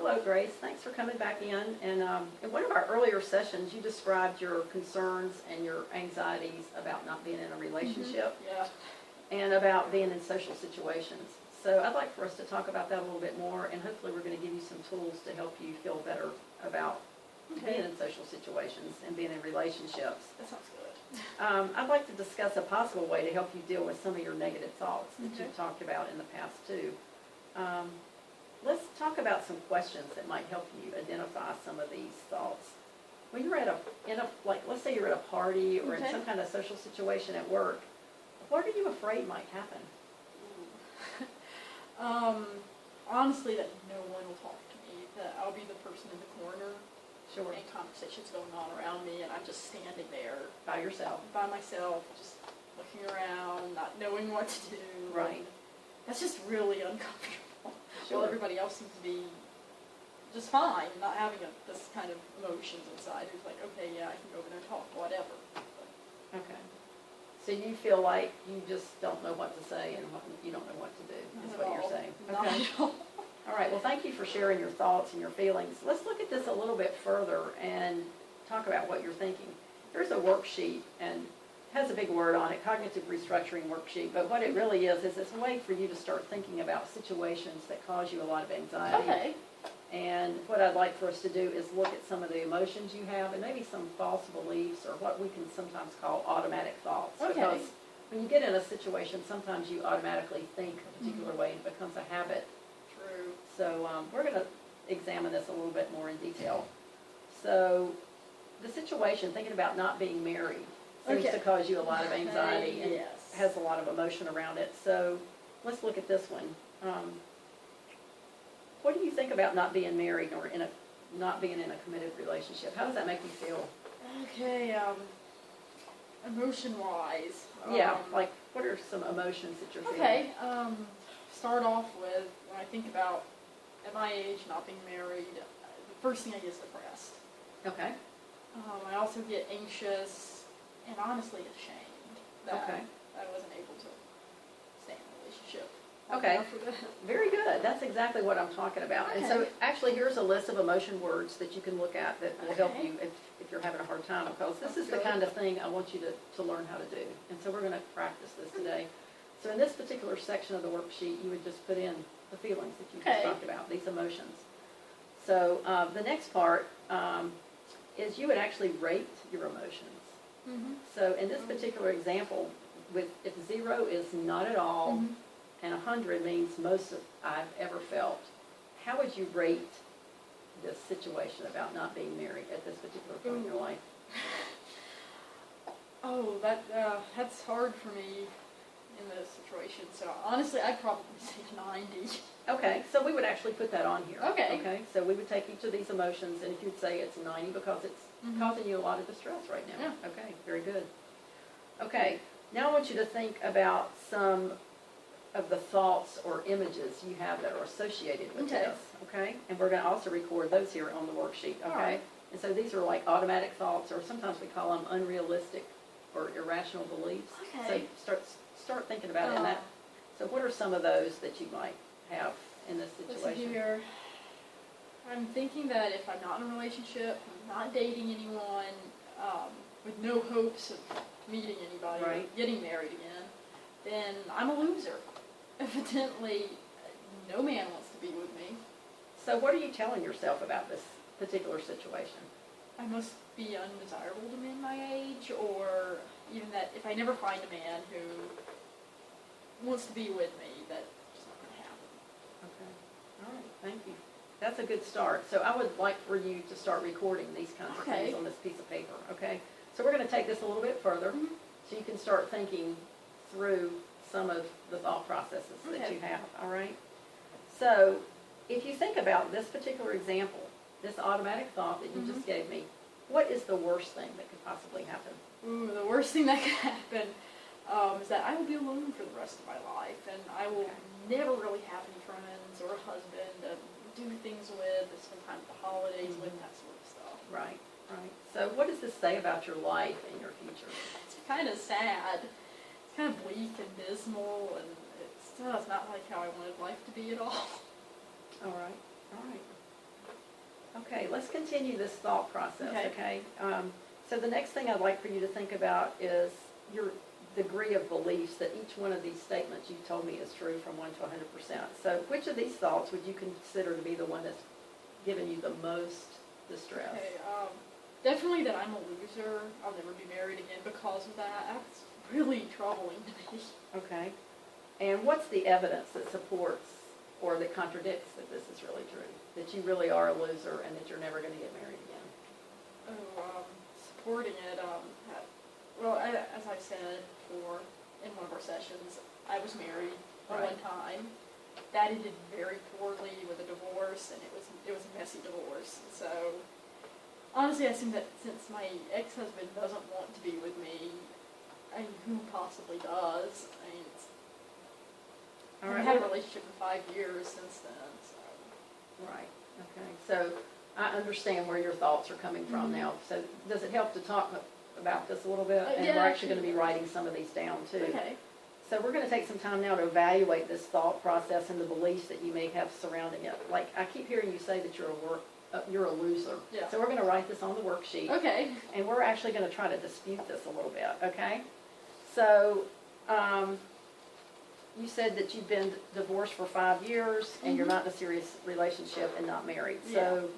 hello, Grace. Thanks for coming back in. And in one of our earlier sessions, you described your concerns and your anxieties about not being in a relationship and about being in social situations. So I'd like for us to talk about that a little bit more, and hopefully we're going to give you some tools to help you feel better about being in social situations and being in relationships. That sounds good. I'd like to discuss a possible way to help you deal with some of your negative thoughts that you've talked about in the past too. Let's talk about some questions that might help you identify some of these thoughts. When you're let's say you're at a party or in some kind of social situation at work, what are you afraid might happen? Honestly, that no one will talk to me, that I'll be the person in the corner. Sure. And conversations going on around me, and I'm just standing there. By yourself? By myself, just looking around, not knowing what to do. Right. That's just really uncomfortable. Sure. Well, everybody else seems to be just fine, not having this kind of emotions inside. It's like, okay, yeah, I can go over there and talk, whatever. Okay. So you feel like you just don't know what to say and you don't know what to do, is what you're saying. Okay. Not at all. All right, well, thank you for sharing your thoughts and your feelings. Let's look at this a little bit further and talk about what you're thinking. Here's a worksheet, and it has a big word on it, Cognitive Restructuring Worksheet, but what it really is it's a way for you to start thinking about situations that cause you a lot of anxiety. Okay. And what I'd like for us to do is look at some of the emotions you have and maybe some false beliefs or what we can sometimes call automatic thoughts. Okay. Because when you get in a situation, sometimes you automatically think a particular way and it becomes a habit. True. So we're going to examine this a little bit more in detail. So the situation, thinking about not being married, seems to cause you a lot of anxiety and has a lot of emotion around it. So let's look at this one. What do you think about not being married or not being in a committed relationship? How does that make you feel? Okay, emotion-wise. Yeah, like what are some emotions that you're feeling? Okay, start off with, when I think about, at my age, not being married, the first thing I get is depressed. Okay. I also get anxious and honestly ashamed that I wasn't able to stay in a relationship. Okay, very good. That's exactly what I'm talking about. And so actually here's a list of emotion words that you can look at that will help you if you're having a hard time, because this is the kind of thing I want you to learn how to do. And so we're going to practice this today. So in this particular section of the worksheet, you would just put in the feelings that you just talked about, these emotions. So the next part is you would actually rate your emotions. So in this particular example, if 0 is not at all, and 100 means most of I've ever felt, how would you rate this situation about not being married at this particular point in your life? Oh, that's hard for me in this situation. So honestly, I'd probably say 90. Okay, so we would actually put that on here. Okay. Okay, so we would take each of these emotions, and if you'd say it's 90 because it's causing you a lot of distress right now. Yeah. Okay, very good. Okay, now I want you to think about some of the thoughts or images you have that are associated with this, okay? And we're going to also record those here on the worksheet, okay? Right. And so these are like automatic thoughts, or sometimes we call them unrealistic or irrational beliefs. Okay. So start thinking about it in that. So what are some of those that you might have in this situation? Listen here. I'm thinking that if I'm not in a relationship, I'm not dating anyone, with no hopes of meeting anybody, or getting married again, then I'm a loser. Evidently, no man wants to be with me. So what are you telling yourself about this particular situation? I must be undesirable to men my age, or even that if I never find a man who wants to be with me, that's just not going to happen. Okay. All right. Thank you. That's a good start. So I would like for you to start recording these kinds of things on this piece of paper, okay? So we're going to take this a little bit further so you can start thinking through some of the thought processes that you have, all right? So if you think about this particular example, this automatic thought that you just gave me, what is the worst thing that could possibly happen? Ooh, the worst thing that could happen is that I will be alone for the rest of my life, and I will never really have any friends or a husband to do things with, to spend time at the holidays with, that sort of stuff. Right, right. So what does this say about your life and your future? It's kind of sad. It's kind of bleak and dismal, and it's not like how I wanted life to be at all. All right, all right. Okay, let's continue this thought process, Okay. okay? So the next thing I'd like for you to think about is your degree of beliefs that each one of these statements you've told me is true from 1 to 100%. So which of these thoughts would you consider to be the one that's given you the most distress? Okay, definitely that I'm a loser. I'll never be married again because of that. That's really troubling to me. Okay. And what's the evidence that supports or that contradicts that this is really true? That you really are a loser and that you're never going to get married again? Supporting it, as I said before in one of our sessions, I was married at Right. one time. That ended very poorly with a divorce, and it was a messy divorce. So honestly, I assume that since my ex-husband doesn't want to be with me, who possibly does? I mean, All I've right. had a relationship for 5 years since then. So. Right, okay. So I understand where your thoughts are coming from now. So does it help to talk about this a little bit? And yeah, we're actually going to sure. be writing some of these down too. Okay. So we're going to take some time now to evaluate this thought process and the beliefs that you may have surrounding it. Like I keep hearing you say that you're a loser. Yeah. So we're going to write this on the worksheet. Okay. And we're actually going to try to dispute this a little bit, okay? So, you said that you've been divorced for 5 years and you're not in a serious relationship and not married. So,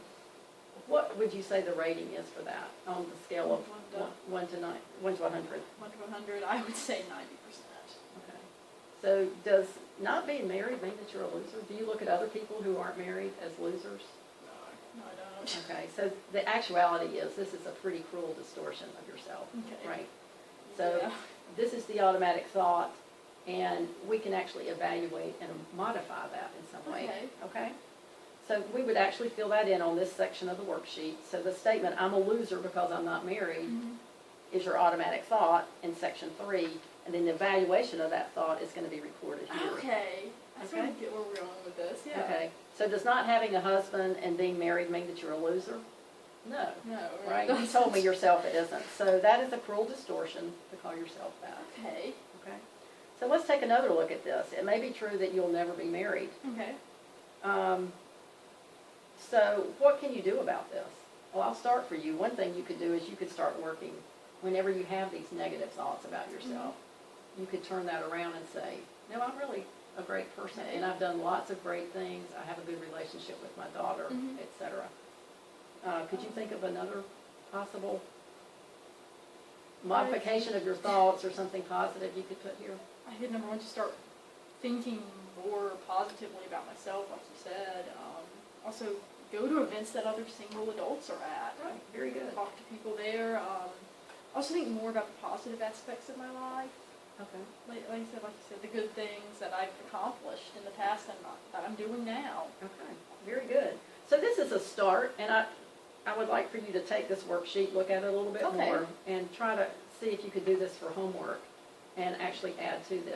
what would you say the rating is for that on the scale of 1 to 100? 1 to 100, I would say 90%. Okay. So, does not being married mean that you're a loser? Do you look at other people who aren't married as losers? No, I don't. Okay, so the actuality is this is a pretty cruel distortion of yourself, Okay. right? So Yeah. this is the automatic thought, and we can actually evaluate and modify that in some way, okay? So we would actually fill that in on this section of the worksheet. So the statement, I'm a loser because I'm not married, is your automatic thought in section 3, and then the evaluation of that thought is going to be recorded here. Okay. I sort Okay. of get where we're going with this, yeah. Okay, so does not having a husband and being married mean that you're a loser? No. No, it Right, you doesn't. told me yourself it isn't. So that is a cruel distortion to call yourself that, Okay. okay? So let's take another look at this. It may be true that you'll never be married. Okay. So what can you do about this? Well, I'll start for you. One thing you could do is you could start working whenever you have these negative thoughts about yourself. You could turn that around and say, no, I'm really a great person, and I've done lots of great things. I have a good relationship with my daughter, etc. Could you think of another possible modification of your thoughts or something positive you could put here? I think number one, to start thinking more positively about myself, like you said. Also, go to events that other single adults are at. Right, very good. Talk to people there. Also think more about the positive aspects of my life. Okay. Like you said, the good things that I've accomplished in the past and that I'm doing now. Okay, very good. So this is a start, and I would like for you to take this worksheet, look at it a little bit more, and try to see if you could do this for homework and actually add to this.